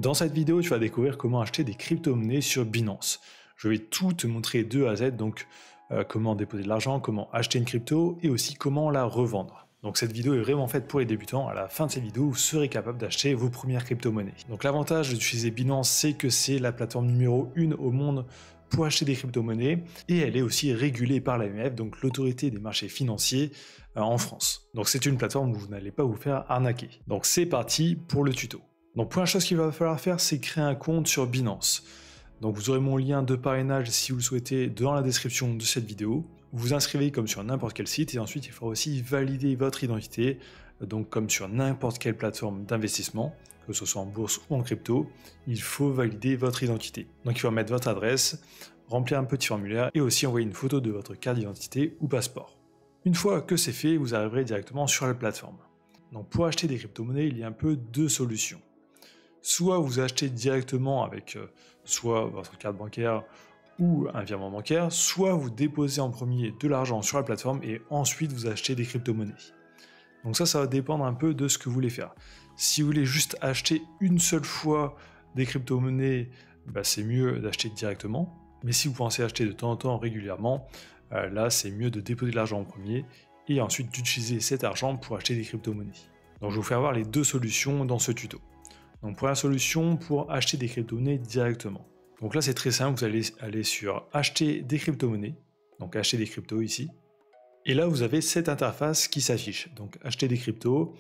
Dans cette vidéo, tu vas découvrir comment acheter des crypto-monnaies sur Binance. Je vais tout te montrer de A à Z, donc comment déposer de l'argent, comment acheter une crypto et aussi comment la revendre. Donc cette vidéo est vraiment faite pour les débutants. À la fin de cette vidéo, vous serez capable d'acheter vos premières crypto-monnaies. Donc l'avantage d'utiliser Binance, c'est que c'est la plateforme numéro 1 au monde pour acheter des crypto-monnaies et elle est aussi régulée par l'AMF, donc l'autorité des marchés financiers en France. Donc c'est une plateforme où vous n'allez pas vous faire arnaquer. Donc c'est parti pour le tuto. Donc première chose qu'il va falloir faire, c'est créer un compte sur Binance. Donc vous aurez mon lien de parrainage si vous le souhaitez dans la description de cette vidéo. Vous vous inscrivez comme sur n'importe quel site et ensuite il faudra aussi valider votre identité, donc comme sur n'importe quelle plateforme d'investissement, que ce soit en bourse ou en crypto, il faut valider votre identité. Donc il faut mettre votre adresse, remplir un petit formulaire et aussi envoyer une photo de votre carte d'identité ou passeport. Une fois que c'est fait, vous arriverez directement sur la plateforme. Donc pour acheter des crypto-monnaies, il y a un peu deux solutions. Soit vous achetez directement avec soit votre carte bancaire ou un virement bancaire, soit vous déposez en premier de l'argent sur la plateforme et ensuite vous achetez des crypto-monnaies. Donc ça va dépendre un peu de ce que vous voulez faire. Si vous voulez juste acheter une seule fois des crypto-monnaies, c'est mieux d'acheter directement. Mais si vous pensez acheter de temps en temps régulièrement, là c'est mieux de déposer de l'argent en premier et ensuite d'utiliser cet argent pour acheter des crypto-monnaies. Donc je vais vous faire voir les deux solutions dans ce tuto. Donc première solution pour acheter des crypto-monnaies directement. Donc là c'est très simple, vous allez aller sur acheter des crypto-monnaies, donc acheter des cryptos ici. Et là vous avez cette interface qui s'affiche, donc acheter des cryptos.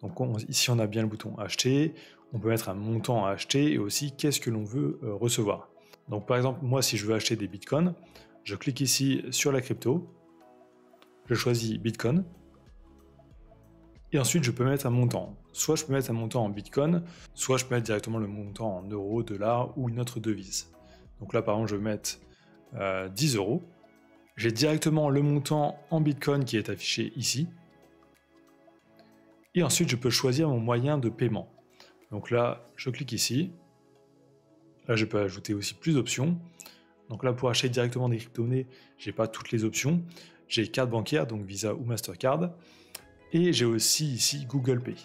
Donc ici on a bien le bouton acheter, on peut mettre un montant à acheter et aussi qu'est-ce que l'on veut recevoir. Donc par exemple moi si je veux acheter des bitcoins, je clique ici sur la crypto, je choisis bitcoin. Et ensuite, je peux mettre un montant. Soit je peux mettre un montant en bitcoin, soit je peux mettre directement le montant en euros, dollars ou une autre devise. Donc là, par exemple, je vais mettre 10 euros. J'ai directement le montant en bitcoin qui est affiché ici. Et ensuite, je peux choisir mon moyen de paiement. Donc là, je clique ici. Là, je peux ajouter aussi plus d'options. Donc là, pour acheter directement des crypto-monnaies, je n'ai pas toutes les options. J'ai carte bancaire, donc Visa ou Mastercard. Et j'ai aussi ici Google Pay.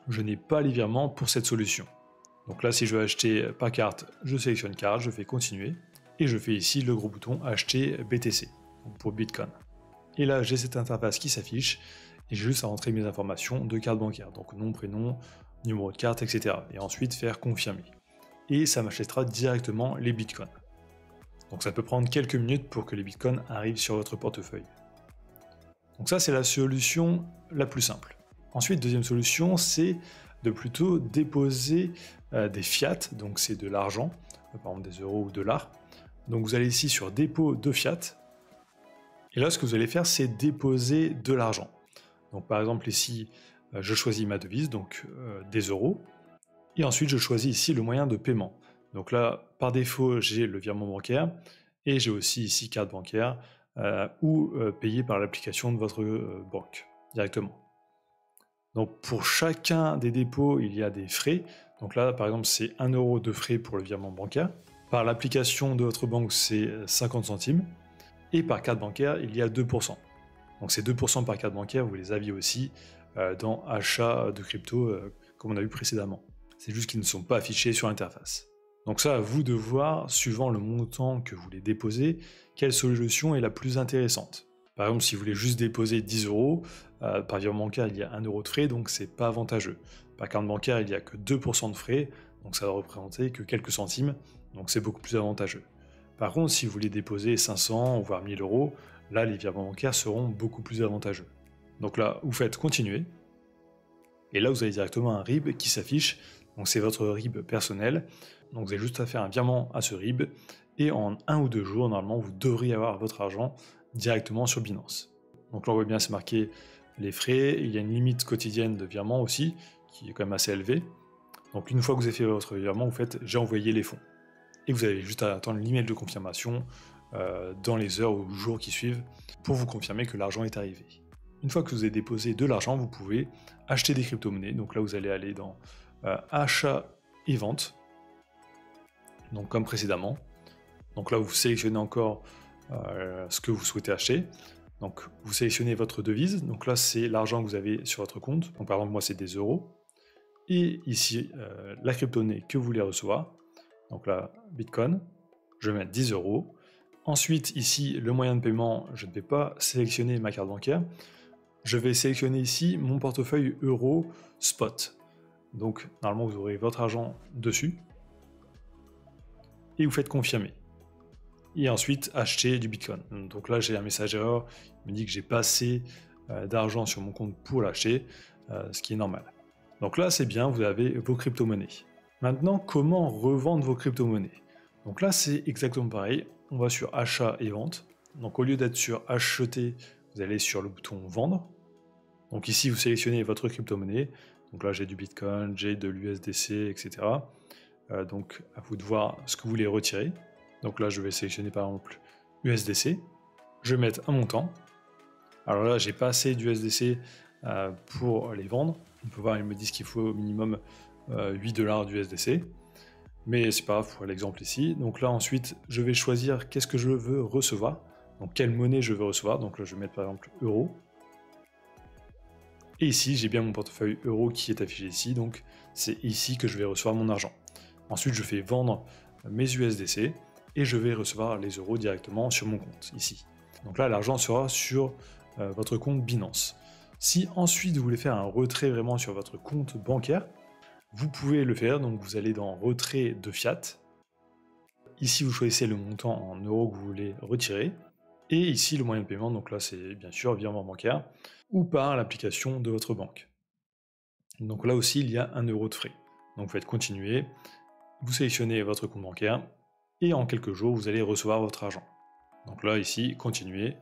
Je n'ai pas les virements pour cette solution. Donc là, si je veux acheter par carte, je sélectionne carte, je fais continuer. Et je fais ici le gros bouton acheter BTC, donc pour Bitcoin. Et là, j'ai cette interface qui s'affiche. Et j'ai juste à rentrer mes informations de carte bancaire. Donc nom, prénom, numéro de carte, etc. Et ensuite faire confirmer. Et ça m'achètera directement les Bitcoins. Donc ça peut prendre quelques minutes pour que les Bitcoins arrivent sur votre portefeuille. Donc ça, c'est la solution la plus simple. Ensuite, deuxième solution, c'est de plutôt déposer des fiat, donc c'est de l'argent, par exemple des euros ou dollars. Donc vous allez ici sur dépôt de fiat, et là, ce que vous allez faire, c'est déposer de l'argent. Donc par exemple ici, je choisis ma devise, donc des euros, et ensuite je choisis ici le moyen de paiement. Donc là, par défaut, j'ai le virement bancaire, et j'ai aussi ici carte bancaire, ou payer par l'application de votre banque directement. Donc pour chacun des dépôts, il y a des frais. Donc là, par exemple, c'est 1 euro de frais pour le virement bancaire. Par l'application de votre banque, c'est 50 centimes. Et par carte bancaire, il y a 2%. Donc ces 2% par carte bancaire, vous les aviez aussi dans achat de crypto, comme on a vu précédemment. C'est juste qu'ils ne sont pas affichés sur l'interface. Donc ça, à vous de voir, suivant le montant que vous voulez déposer, quelle solution est la plus intéressante. Par exemple, si vous voulez juste déposer 10 euros, par virement bancaire, il y a 1 euro de frais, donc c'est pas avantageux. Par carte bancaire, il n'y a que 2% de frais, donc ça va représenter que quelques centimes, donc c'est beaucoup plus avantageux. Par contre, si vous voulez déposer 500 voire 1000 euros, là, les virements bancaires seront beaucoup plus avantageux. Donc là, vous faites continuer, et là, vous avez directement un RIB qui s'affiche, donc c'est votre RIB personnel. Donc vous avez juste à faire un virement à ce RIB, et en 1 ou 2 jours, normalement, vous devriez avoir votre argent directement sur Binance. Donc là, on voit bien, c'est marqué les frais, il y a une limite quotidienne de virement aussi, qui est quand même assez élevée. Donc une fois que vous avez fait votre virement, vous faites « j'ai envoyé les fonds ». Et vous avez juste à attendre l'email de confirmation dans les heures ou jours qui suivent pour vous confirmer que l'argent est arrivé. Une fois que vous avez déposé de l'argent, vous pouvez acheter des crypto-monnaies. Donc là, vous allez aller dans achat et vente, donc comme précédemment. Donc là, vous sélectionnez encore ce que vous souhaitez acheter. Donc vous sélectionnez votre devise. Donc là, c'est l'argent que vous avez sur votre compte. Donc par exemple, moi, c'est des euros. et ici la crypto-monnaie que vous voulez recevoir. Donc là, Bitcoin, je vais mettre 10 €. Ensuite, ici, le moyen de paiement, je ne vais pas sélectionner ma carte bancaire. Je vais sélectionner ici mon portefeuille euro spot. Donc, normalement, vous aurez votre argent dessus. Et vous faites confirmer. Et ensuite, acheter du Bitcoin. Donc là, j'ai un message erreur. Il me dit que j'ai pas assez d'argent sur mon compte pour l'acheter, ce qui est normal. Donc là, c'est bien, vous avez vos crypto-monnaies. Maintenant, comment revendre vos crypto-monnaies? Donc là, c'est exactement pareil. On va sur achat et vente. Donc au lieu d'être sur acheter, vous allez sur le bouton vendre. Donc ici, vous sélectionnez votre crypto-monnaie. Donc là, j'ai du Bitcoin, j'ai de l'USDC, etc. Donc à vous de voir ce que vous voulez retirer. Donc là, je vais sélectionner par exemple USDC. Je vais mettre un montant. Alors là, j'ai pas assez d'USDC pour les vendre. On peut voir, ils me disent qu'il faut au minimum 8 $ d'USDC. Mais c'est pas grave pour l'exemple ici. Donc là, ensuite, je vais choisir qu'est-ce que je veux recevoir. Donc quelle monnaie je veux recevoir. Donc là, je vais mettre par exemple euro. Et ici, j'ai bien mon portefeuille euro qui est affiché ici. Donc c'est ici que je vais recevoir mon argent. Ensuite, je fais vendre mes USDC et je vais recevoir les euros directement sur mon compte ici. Donc là, l'argent sera sur votre compte Binance. Si ensuite vous voulez faire un retrait vraiment sur votre compte bancaire, vous pouvez le faire. Donc vous allez dans retrait de fiat. Ici, vous choisissez le montant en euros que vous voulez retirer. Et ici, le moyen de paiement. Donc là, c'est bien sûr virement bancaire ou par l'application de votre banque. Donc là aussi, il y a 1 € de frais. Donc vous faites continuer. Vous sélectionnez votre compte bancaire et en quelques jours, vous allez recevoir votre argent. Donc là, ici, continuer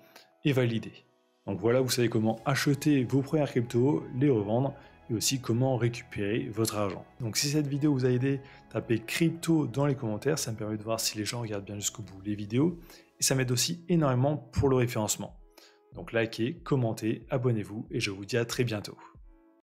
et valider. Donc voilà, vous savez comment acheter vos premières cryptos, les revendre et aussi comment récupérer votre argent. Donc si cette vidéo vous a aidé, tapez crypto dans les commentaires, ça me permet de voir si les gens regardent bien jusqu'au bout les vidéos et ça m'aide aussi énormément pour le référencement. Donc likez, commentez, abonnez-vous et je vous dis à très bientôt.